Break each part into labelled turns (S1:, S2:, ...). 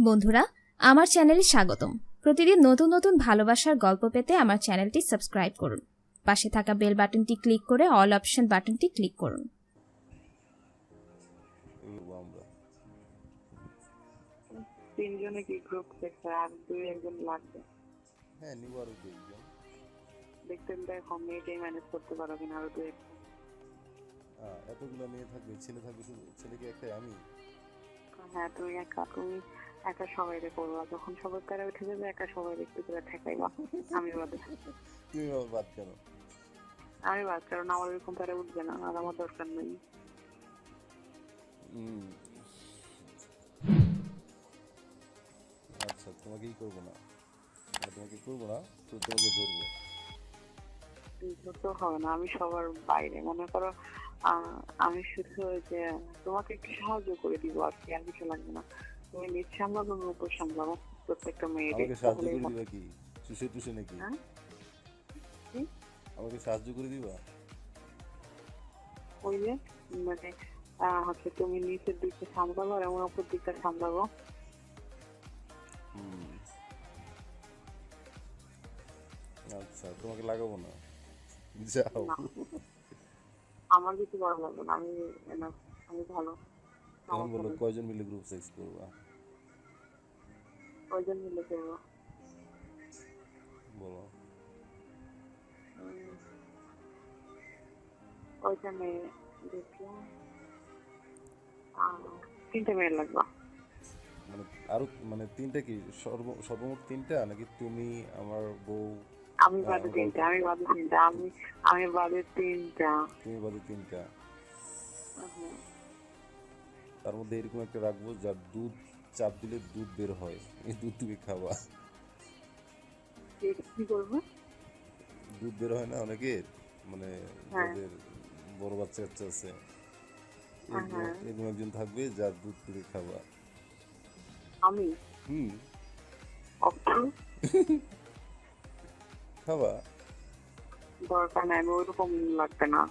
S1: বন্ধুরা, আমার চ্যানেলে স্বাগতম। প্রতিদিন নতুন নতুন ভালোবাসার গল্প পেতে আমার চ্যানেলটি সাবস্ক্রাইব করুন। পাশে থাকা বেল বাটনটি ক্লিক করে অল অপশন বাটনটি ক্লিক করুন।
S2: তিনজনে কি গ্রুপ দেখছে আর দুই একজন লাগবে?
S3: হ্যাঁ, নিব আরো দুইজন।
S2: দেখতে দেখো মেয়েটাই ম্যানেজ করতে পারো কিনা আরো দুই একজন।
S3: এতগুলো মেয়ে থাকবে, ছেলে থাকবে শুধু? ছেলেকে একটাই আমি?
S2: হ্যাঁ, তুমি একা সবাই রে করবা, যখন সবার তারা উঠে যাবে একা সবাই একটু করে ঠেকাইবা। আমি বাদে।
S3: তুমি আমার বাদ কেন?
S2: আমি বাদ, কারণ আমার এরকম তারা উঠবে না আর আমার দরকার নেই।
S3: আচ্ছা, তোমাকেই করবো না, তোমাকে করবো না, তো তোমাকে ধরবো।
S2: তো হবে না, আমি সবার বাইরে। মনে করো আমি শুধু যে তোমাকে একটু সাহায্য করে দিব আর কি, আর কিছু লাগবে না। তুমি নিজ সামলাবো, আমি উপর সামলাবো প্রত্যেকটা মেয়েকে।
S3: আমাকে সাহায্য করে দিবা কি? চুষে টুসে নাকি? আমাকে সাহায্য করে দিবা?
S2: ওই যে মানে হচ্ছে তুমি নিচের দিকটা সামলাবো আর আমার উপর দিকটা সামলাবো।
S3: আচ্ছা, তোমাকে লাগাবো না, যাও।
S2: আমার কিছু ভালো লাগবে না, আমি ভালো।
S3: এখন বলো কয়জন মিলে গ্রুপ সাইজ করবা?
S2: কয়জন মিলে করবো
S3: বলো।
S2: কয়টা মেয়ে দেখলাম? 3টে মেয়ে লাগবে।
S3: মানে আরো মানে তিনটা কি? সর্বমোট তিনটা নাকি? তুমি, আমার বউ,
S2: আমি বাদে তিনটা। আমি বাদে তিনটা।
S3: তুমি বাদে তিনটা। তার মধ্যে এরকম একটা রাখবো যার দুধ চাপ দিলে দুধ বের হয়, এই দুধ তুমি খাবা।
S2: কি করবো?
S3: দুধ বের হয় না অনেকের, মানে যাদের বড় বাচ্চা কাচ্চা আছে, এরকম একজন থাকবে যার দুধ তুমি খাবা।
S2: আমি
S3: খাবা?
S2: দরকার নাই, আমি ওইরকম লাগবে না।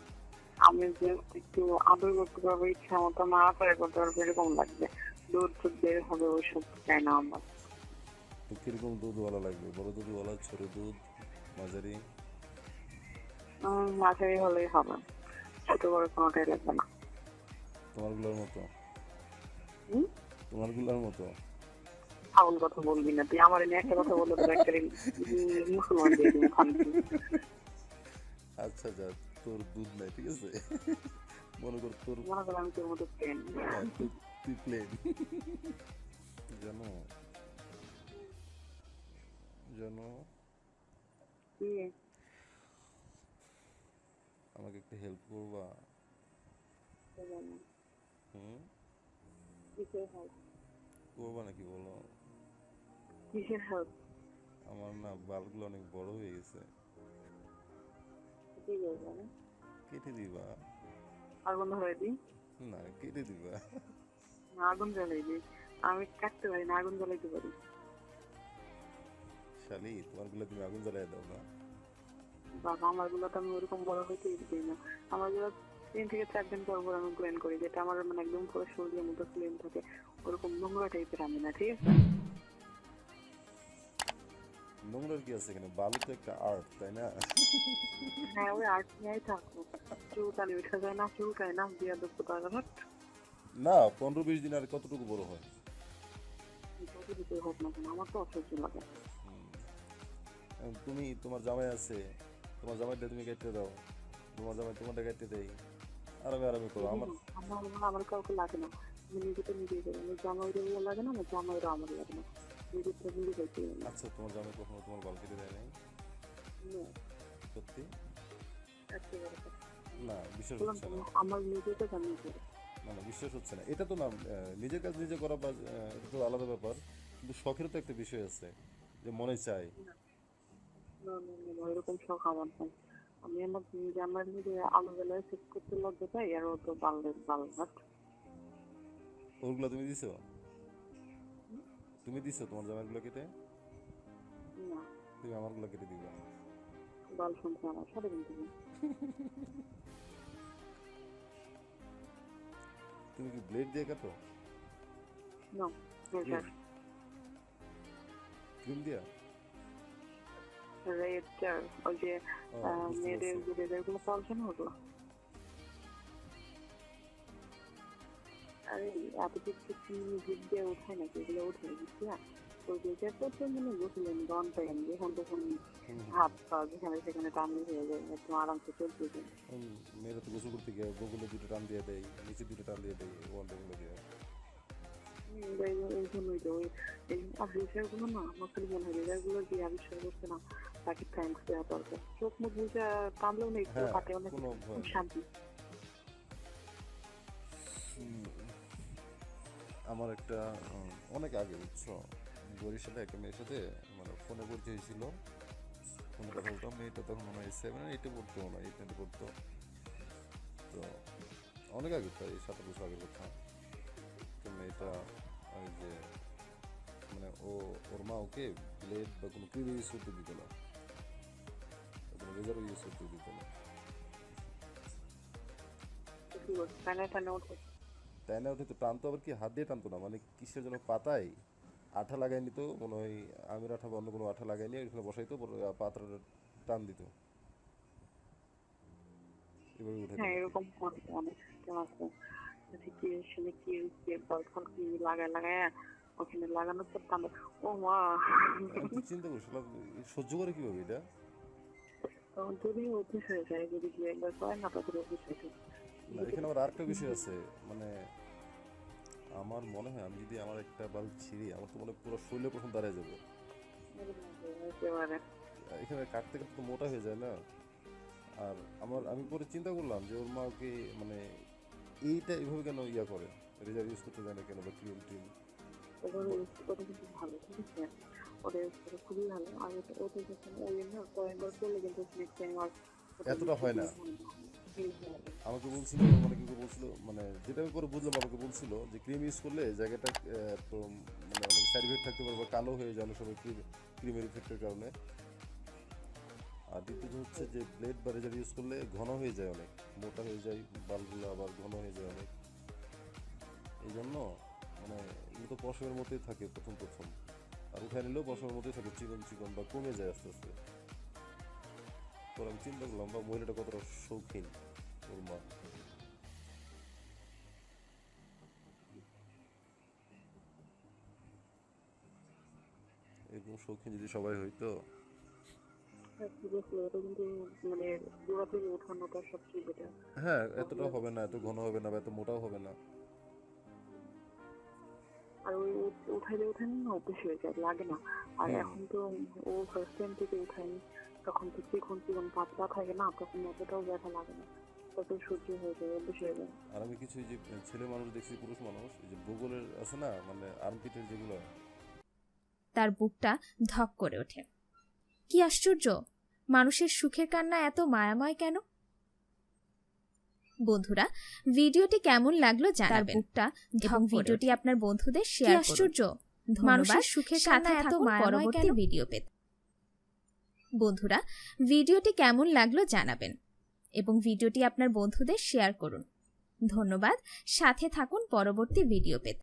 S2: আমি যে একটু আদর করতে পারবো, ইচ্ছা মতো নাড়াচাড়া করতে পারবো, এরকম লাগবে। দুধ দুধ বের হবে, ওইসব চাই না আমার।
S3: তো কিরকম দুধওয়ালা লাগবে? বড় দুধওয়ালা, ছোট দুধ, মাঝারি?
S2: মাঝারি হলেই হবে, ছোট বড় কোনোটাই লাগবে না।
S3: তোমারগুলোর মতো? তোমারগুলোর মতো?
S2: ফাউল কথা বলবি না তুই, আমার নিয়ে একটা কথা বললো তোর একটা মুসলমান দিয়ে দিব।
S3: আচ্ছা যা, তোর দুধ নাই, ঠিক আছে? মনে কর তোর,
S2: মনে কর আমি তোর মতো প্লেন।
S3: তুই প্লেন। জানো জানো আমাকে একটু হেল্প করবা? করবা নাকি বলো?
S2: কিসের হেল্প?
S3: আমার না বালগুলো অনেক বড় হয়ে গেছে। কেটে দিবা?
S2: আগুন ধরাই দিই?
S3: না, কেটে দিবা।
S2: আগুন জ্বালাই দিই? আমি কাটতে পারি না, আগুন জ্বালাইতে পারি।
S3: শালি, তোমারগুলো তুমি আগুন জ্বালাই দাও না?
S2: বাবা, আমার গুলো তো আমি ওরকম বড় হইতে দিই না। আমার গুলো 3 থেকে 4 দিন পর পর আমি ক্লিন করি, যেটা আমার মানে একদম পুরো শরীরের মতো ক্লিন থাকে। ওরকম নোংরা টাইপের আমি না, ঠিক আছে?
S3: নোংরার কি আছে এখানে? বালু তো একটা আর্ট, তাই না?
S2: হ্যাঁ, ওই আর্ট নিয়েই থাকবো। চুলকানি উঠে যায় না, চুলকায় না, বিয়া দেখবো তার
S3: না, 15-20 দিন আর কতটুকু বড় হয়?
S2: যতটুকু হোক না কেন, আমার তো অসহ্য লাগে।
S3: তুমি, তোমার জামাই আছে, তোমার জামাইটা তুমি কেটে দাও, তোমার জামাই তোমারটা কেটে দেয়, আরামে আরামে করো।
S2: আমার কাউকে লাগে না, আমি নিজেকে নিজেই করি। আমার জামাইরও লাগে না, আমার জামাইরও আমার লাগে না।
S3: আচ্ছা, তোমার জামাই কখনো তোমার বাল কেটে দেয় নাই? সত্যি? না, বিশ্বাস হচ্ছে না।
S2: আমার নিজেকে জানি
S3: না না, বিশ্বাস হচ্ছে না। এটা তো না, নিজের কাজ নিজে করা, বা এটা তো আলাদা ব্যাপার, কিন্তু শখের তো একটা বিষয় আছে, যে মনে চায়।
S2: এরকম শখ আমার নাই। আমি আমার জামাই নিজে আলো বেলায় চেক করতে লজ্জা পাই, আর ও তো বাল ভাত।
S3: ওগুলো তুমি দিছো? তুমি দিছো তোমার জামাইগুলো কেটে?
S2: না,
S3: তুমি আমারগুলো কেটে দিবা?
S2: বাল শুনছে আমার সাথে কিন্তু।
S3: তুমি কি ব্লেড দিয়ে কাটো?
S2: না,
S3: ক্রিম দিয়া
S2: রেড ওই যে
S3: বুঝতে
S2: মেয়েদের
S3: পারছি।
S2: যে রেজারগুলো পাওয়া যায় না ওগুলো। আরে এত কিছু জিপ দিয়ে ওঠায় নাকি, এগুলো ওঠে বুঝছি না। তো রেজারটা তো মানে বুঝলেন ডন টাইম যখন তখন হাত পা যেখানে সেখানে টানলে হয়ে যায়, একদম আরামসে চলতে যায়।
S3: মেয়েরা তো গোসল করতে গিয়ে বগলে দুটো টান দিয়ে দেয়, নিচে দুটো টান দিয়ে দেয়, ওয়ান টাইম লাগে।
S2: এই জন্যই তো এই রেজারগুলো না আমার খালি মনে হয় রেজারগুলো যে আবিষ্কার করছে না তাকে থ্যাঙ্কস দেওয়া দরকার। চোখ মুখ বুঝে টানলেও না একটু
S3: হ্যাঁ,
S2: হাতে অনেক
S3: কোনো ভয় নেই।
S2: শান্তি।
S3: আমার একটা অনেক আগে বুঝছো, গরির সাথে একটা মেয়ের সাথে মানে ফোনে পরিচয় হয়েছিল। ফোনে কথা বলতাম, মেয়েটা তখন মনে হয় 7-8 পড়তো, মনে হয় 8-9 পড়তো। তো অনেক আগে, প্রায় 7 বছর আগের কথা। তো মেয়েটা ওই যে মানে ওর মা ওকে ব্লেড বা কোনো ক্রিম ইউজ করতে দিত না, কোনো রেজারও ইউজ করতে দিত না।
S2: কানে টানে ওঠে।
S3: তাই না, ওঠে তো টানতো, আবার কি হাত দিয়ে টানতো না, মানে কিসের জন্য পাতায় আঠা লাগাই নিত, মনে হয় আমের আঠা বা অন্য কোনো আঠা লাগাই নিয়ে ওইখানে বসাইতো, পাতাটা টান দিত, এভাবে উঠাইতো
S2: হ্যাঁ
S3: নাকি।
S2: এরকম করে অনেক সিস্টেম আছে। কি আসলে কি বল ফল কি লাগায় লাগায় ওখানে লাগানোর পর টানে। ও মা,
S3: আমি তো চিন্তা করি শালা সহ্য করে কিভাবে এটা।
S2: যদি অভ্যেস হয়ে যায়, যদি দু একবার করে না তাদের অভ্যেস হয়ে যায়।
S3: না, এখানে আবার আরেকটা বিষয় আছে, মানে আমার মনে হয় আমি যদি আমার একটা বাল ছিঁড়ি, আমার তো মনে হয় পুরো শরীরে প্রথম দাঁড়িয়ে যাবে।
S2: একেবারে
S3: এখানে কাটতে কাটতে তো মোটা হয়ে যায় না। আর আমি পরে চিন্তা করলাম যে ওর মা ওকে মানে এইটা এইভাবে কেন ইয়া করে, রেজার ইউজ করতে দেয় না কেন, বা ক্রিম টিম।
S2: ওদের ওটা কিন্তু ভালো, ঠিক আছে, ওদের খুবই ভালো। আর ওদের যখন ওই না কয়েকবার করলে কিন্তু নেক্সট টাইম আর
S3: এতটা হয় না। আমাকে বলছিল, মানে কি বলছিল, মানে যেটা আমি পরে বুঝলাম, আমাকে বলছিল যে ক্রিম ইউজ করলে জায়গাটা তো মানে অনেক সাইড ইফেক্ট থাকতে পারে, বা কালো হয়ে যায় অনেক সময় ক্রিমের ইফেক্টের কারণে। আর দ্বিতীয়ত হচ্ছে যে ব্লেড বা রেজার ইউজ করলে ঘন হয়ে যায়, অনেক মোটা হয়ে যায় বালগুলো, আবার ঘন হয়ে যায় অনেক। এই জন্য মানে এগুলো তো পশমের মতোই থাকে প্রথম প্রথম, আর উঠায় নিলেও পশমের মতোই থাকে, চিকন চিকন বা কমে যায় আস্তে আস্তে। পরে আমি চিন্তা করলাম বা মহিলাটা কতটা শৌখিন, ওর মা। এরকম শৌখিন যদি সবাই হইতো।
S2: এটা কিন্তু মানে গোড়া থেকে ওঠানোটা সবচেয়ে বেটার।
S3: হ্যাঁ, এতটাও হবে না, এত ঘন হবে না, বা এত মোটাও হবে না।
S2: আর ওই উঠাইলে উঠানি না অভ্যেস হয়ে যায়, লাগে না। আর এখন তো ও ফার্স্ট টাইম থেকে উঠায়নি, তখন তো চিকন চিকন পাতলা থাকে না, তখন অতটাও ব্যথা লাগে না, তত সহ্য হয়ে যায়, অভ্যেস হয়ে যায়।
S3: আর আমি কিছু এই যে ছেলে মানুষ দেখছি, পুরুষ মানুষ, এই যে বগলের আছে না, মানে আর্মপিটের যেগুলো।
S1: তার বুকটা ধক করে ওঠে। কি আশ্চর্য, মানুষের সুখের কান্না এত মায়াময় কেন? বন্ধুরা, ভিডিওটি কেমন লাগলো জানাবেন। বুকটা এবং ভিডিওটি আপনার বন্ধুদের শেয়ার করুন। আশ্চর্য, মানুষের সুখের কান্না এত মায়াময় কেন? ভিডিও পেতে বন্ধুরা, ভিডিওটি কেমন লাগলো জানাবেন এবং ভিডিওটি আপনার বন্ধুদের শেয়ার করুন। ধন্যবাদ, সাথে থাকুন পরবর্তী ভিডিও পেতে।